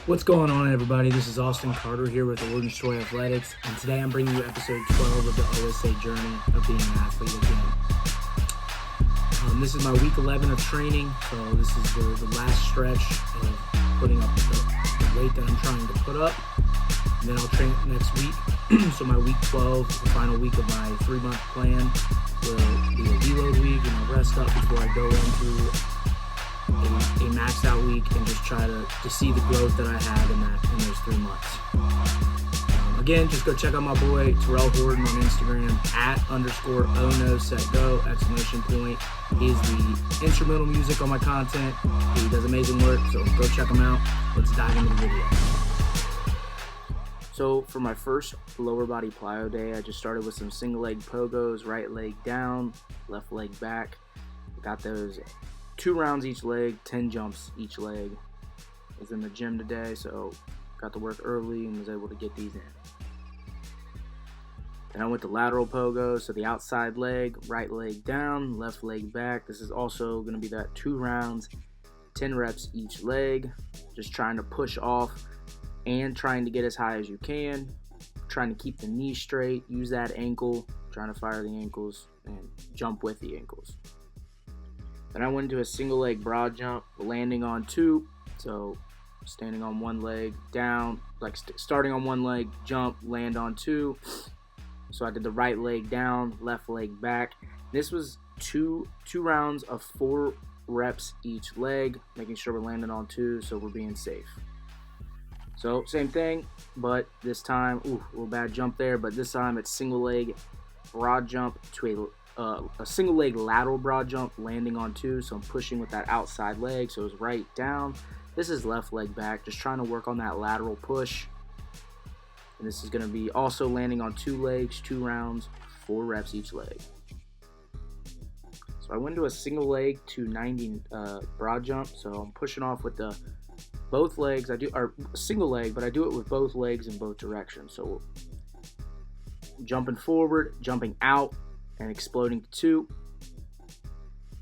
What's going on, everybody? This is Austin Carter here with Orange Troy Athletics, and today I'm bringing you episode 12 of the OSA Journey of Being an Athlete again. This is my week 11 of training, so this is the last stretch of putting up the weight that I'm trying to put up, and then I'll train next week. So my week 12, the final week of my 3-month plan, will be a deload week, and I'll rest up before I go into a maxed out week and just try to see the growth that I had in those 3 months. Again, just go check out my boy Terrell Horton on Instagram @_ONoSetGo! Exclamation point. He's the instrumental music on my content. He does amazing work, so go check him out. Let's dive into the video. So for my first lower body plyo day, I just started with some single leg pogos, right leg down, left leg back. Got those 2 rounds each leg, 10 jumps each leg. I was in the gym today, so got to work early and was able to get these in. Then I went to lateral pogo, so the outside leg, right leg down, left leg back. This is also going to be that 2 rounds, 10 reps each leg. Just trying to push off and trying to get as high as you can. Trying to keep the knee straight, use that ankle, trying to fire the ankles and jump with the ankles. Then I went into a single leg broad jump, landing on 2. So standing on one leg, down, like starting on one leg, jump, land on 2. So I did the right leg down, left leg back. This was two rounds of 4 reps each leg, making sure we're landing on 2, so we're being safe. So same thing, but this time, a little bad jump there, but this time it's single leg broad jump to a single leg lateral broad jump, landing on 2, so I'm pushing with that outside leg, so it's right down. This is left leg back, just trying to work on that lateral push. And this is going to be also landing on 2 legs, 2 rounds, 4 reps each leg. So I went to a single leg to 90 broad jump, so I'm pushing off with the both legs. I do or single leg, but I do it with both legs in both directions. So jumping forward, jumping out, and exploding to 2.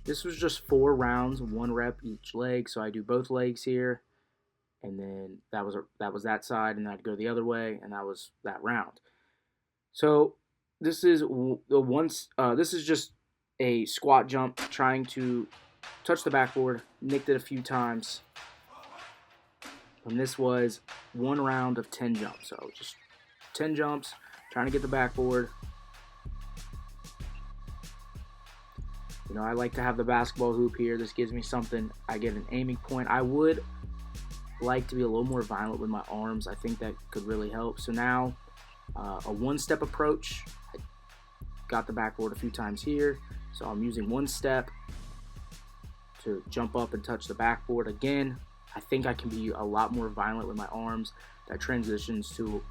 This was just 4 rounds, 1 rep each leg. So I do both legs here, and then that was that side, and I'd go the other way, and that was that round. So this is this is just a squat jump, trying to touch the backboard, nicked it a few times, and this was 1 round of 10 jumps. So just 10 jumps, trying to get the backboard. You know, I like to have the basketball hoop here. This gives me something. I get an aiming point. I would like to be a little more violent with my arms. I think that could really help. So now, a one-step approach. I got the backboard a few times here. So I'm using 1 step to jump up and touch the backboard. Again, I think I can be a lot more violent with my arms. That transitions to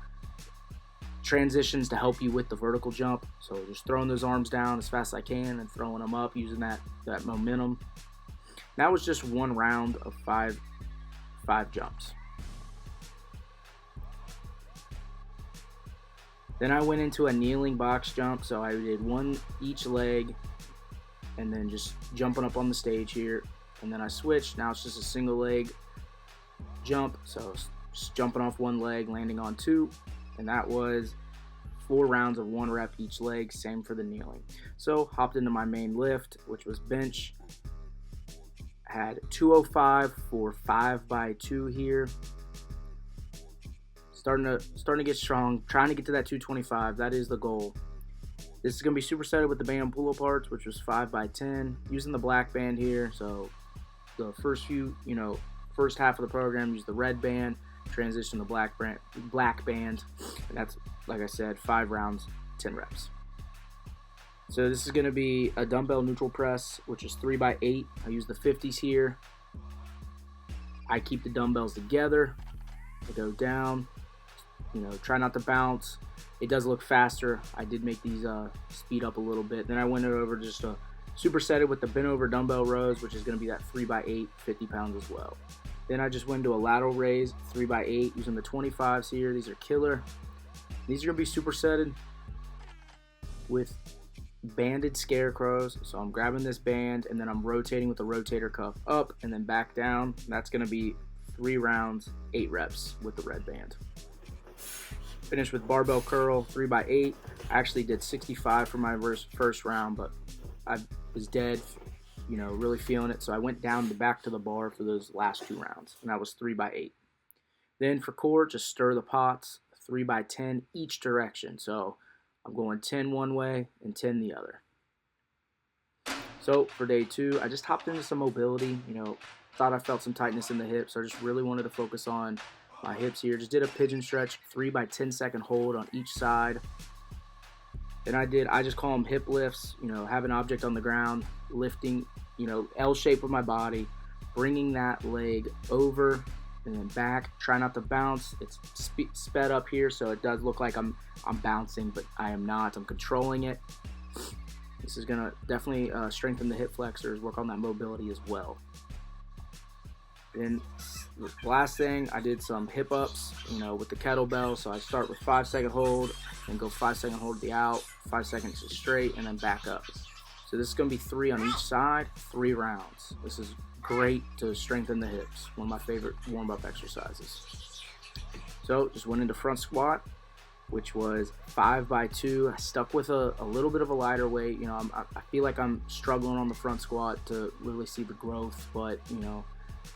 help you with the vertical jump. So just throwing those arms down as fast as I can and throwing them up, using that momentum. That was just 1 round of 5 jumps. Then I went into a kneeling box jump. So I did 1 each leg and then just jumping up on the stage here. And then I switched. Now it's just a single leg jump. So just jumping off 1 leg, landing on 2. And that was 4 rounds of 1 rep each leg, same for the kneeling. So hopped into my main lift, which was bench. Had 205 for 5x2 here. Starting to get strong, trying to get to that 225. That is the goal. This is going to be supersetted with the band pull aparts, which was 5x10. Using the black band here. So the first half of the program, use the red band. Transition to black band, and that's, like I said, 5 rounds, 10 reps. So this is going to be a dumbbell neutral press, which is 3x8. I use the 50s here. I keep the dumbbells together. I go down, try not to bounce. It does look faster. I did make these speed up a little bit. Then I went over just a supersetted with the bent over dumbbell rows, which is going to be that 3x8, 50 pounds as well. Then I just went into a lateral raise, 3x8, using the 25s here. These are killer. These are going to be supersetted with banded scarecrows. So I'm grabbing this band, and then I'm rotating with the rotator cuff up and then back down. That's going to be 3 rounds, 8 reps with the red band. Finished with barbell curl, 3x8. I actually did 65 for my first round, but I was dead, really feeling it. So I went down back to the bar for those last 2 rounds, and that was 3x8. Then for core, just stir the pots, 3x10 each direction. So I'm going 10 one way and 10 the other. So for day 2, I just hopped into some mobility. Thought I felt some tightness in the hips. So I just really wanted to focus on my hips here. Just did a pigeon stretch, 3x10 second hold on each side. Then I just call them hip lifts. Have an object on the ground, lifting, L shape with my body, bringing that leg over and then back. Try not to bounce. It's sped up here, so it does look like I'm bouncing, but I am not. I'm controlling it. This is gonna definitely strengthen the hip flexors, work on that mobility as well. Then the last thing, I did some hip ups, with the kettlebell. So I start with 5-second hold and go 5-second hold to the out, 5 seconds to straight, and then back up. So this is going to be 3 on each side, 3 rounds. This is great to strengthen the hips. One of my favorite warm-up exercises. So just went into front squat, which was 5x2. I stuck with a little bit of a lighter weight. I feel like I'm struggling on the front squat to really see the growth, but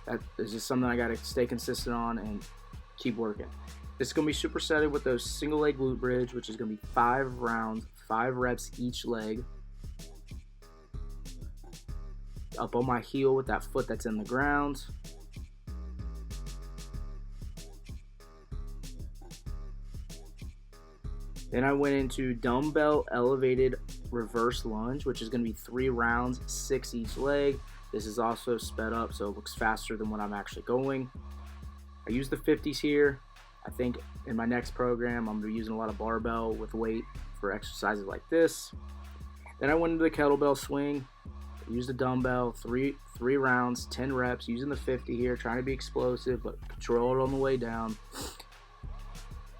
that is just something I got to stay consistent on and keep working. This is going to be supersetted with those single leg glute bridge, which is going to be 5 rounds, 5 reps each leg. Up on my heel with that foot that's in the ground. Then I went into dumbbell elevated reverse lunge, which is going to be 3 rounds, 6 each leg. This is also sped up, so it looks faster than what I'm actually going. I use the 50s here. I think in my next program, I'm going to be using a lot of barbell with weight for exercises like this. Then I went into the kettlebell swing. I used a dumbbell, three rounds, 10 reps, using the 50 here, trying to be explosive, but control it on the way down.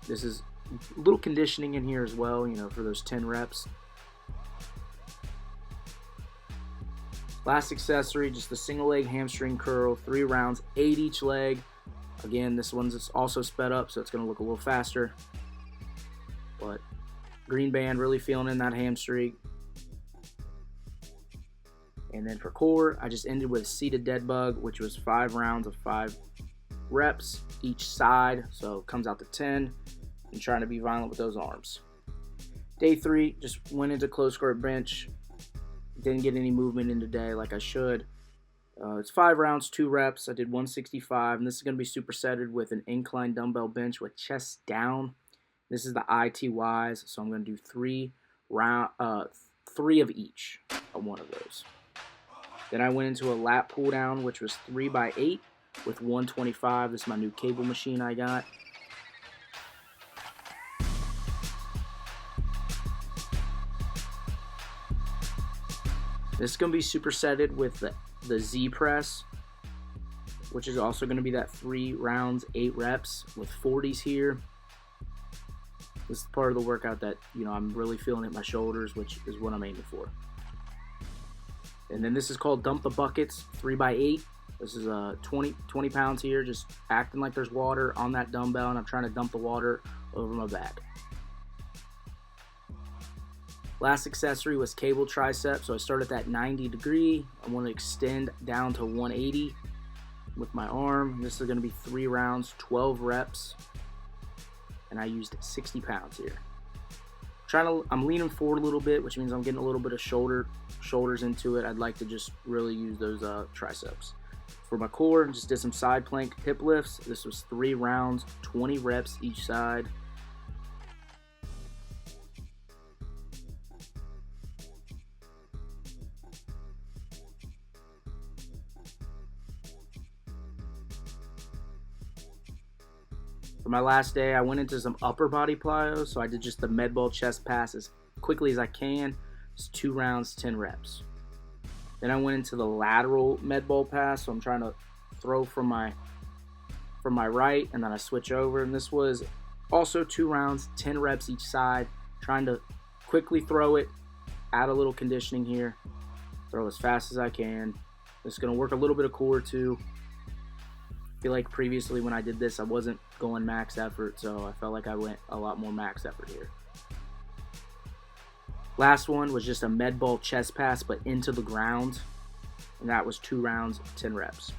This is a little conditioning in here as well, for those 10 reps. Last accessory, just the single leg hamstring curl, 3 rounds, 8 each leg. Again, this one's also sped up, so it's going to look a little faster. But green band, really feeling in that hamstring. And then for core, I just ended with seated dead bug, which was 5 rounds of 5 reps each side. So it comes out to 10. And trying to be violent with those arms. Day 3, just went into close squat bench. Didn't get any movement in today like I should. It's 5 rounds, 2 reps. I did 165, and this is going to be supersetted with an incline dumbbell bench with chest down. This is the ITYs, so I'm going to do 3 of each of one of those. Then I went into a lat pull down, which was 3x8 with 125. This is my new cable machine I got. This is going to be supersetted with the Z press, which is also going to be that 3 rounds, 8 reps with 40s here. This is part of the workout that, I'm really feeling at my shoulders, which is what I'm aiming for. And then this is called dump the buckets, 3x8. This is 20 pounds here, just acting like there's water on that dumbbell, and I'm trying to dump the water over my back. Last accessory was cable tricep, so I started at that 90 degree. I want to extend down to 180 with my arm. This is going to be 3 rounds, 12 reps, and I used 60 pounds here. I'm leaning forward a little bit, which means I'm getting a little bit of shoulders into it. I'd like to just really use those triceps. For my core, just did some side plank hip lifts. This was 3 rounds, 20 reps each side. For my last day, I went into some upper body plyos, so I did just the med ball chest pass as quickly as I can. It's 2 rounds, 10 reps. Then I went into the lateral med ball pass, so I'm trying to throw from my right, and then I switch over. And this was also 2 rounds, 10 reps each side, trying to quickly throw it, add a little conditioning here, throw as fast as I can. This is going to work a little bit of core too. I feel like previously when I did this, I wasn't going max effort, so I felt like I went a lot more max effort here. Last one was just a med ball chest pass, but into the ground, and that was 2 rounds, 10 reps.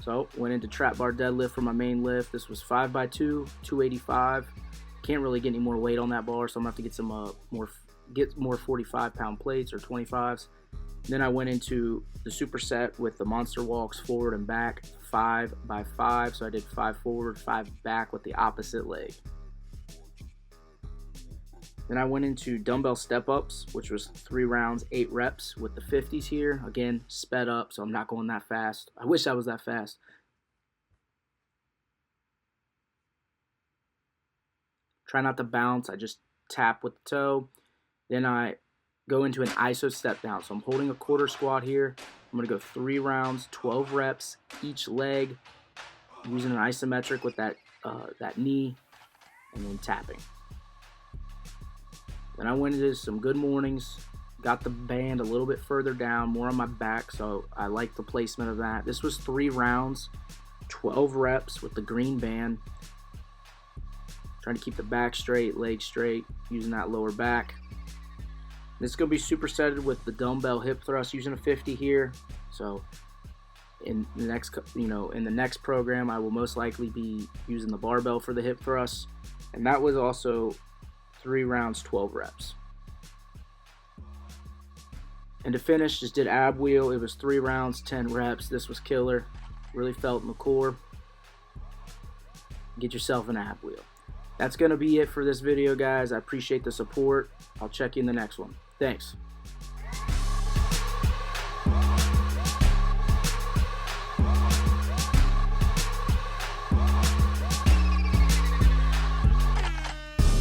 So went into trap bar deadlift for my main lift. This was 5x2, 285. Can't really get any more weight on that bar, so I'm gonna have to get some more 45-pound plates or 25s. Then I went into the superset with the monster walks forward and back, 5x5. So I did 5 forward, 5 back with the opposite leg. Then I went into dumbbell step-ups, which was 3 rounds, 8 reps with the 50s here. Again, sped up, so I'm not going that fast. I wish I was that fast. Try not to bounce. I just tap with the toe. Then I go into an iso step down. So I'm holding a quarter squat here. I'm going to go 3 rounds, 12 reps each leg, using an isometric with that knee, and then tapping. Then I went into some good mornings, got the band a little bit further down, more on my back, so I like the placement of that. This was 3 rounds, 12 reps with the green band. Trying to keep the back straight, legs straight, using that lower back. This is going to be supersetted with the dumbbell hip thrust, using a 50 here. So in the next program, I will most likely be using the barbell for the hip thrust. And that was also 3 rounds, 12 reps. And to finish, just did ab wheel. It was 3 rounds, 10 reps. This was killer. Really felt in the core. Get yourself an ab wheel. That's going to be it for this video, guys. I appreciate the support. I'll check you in the next one. Thanks.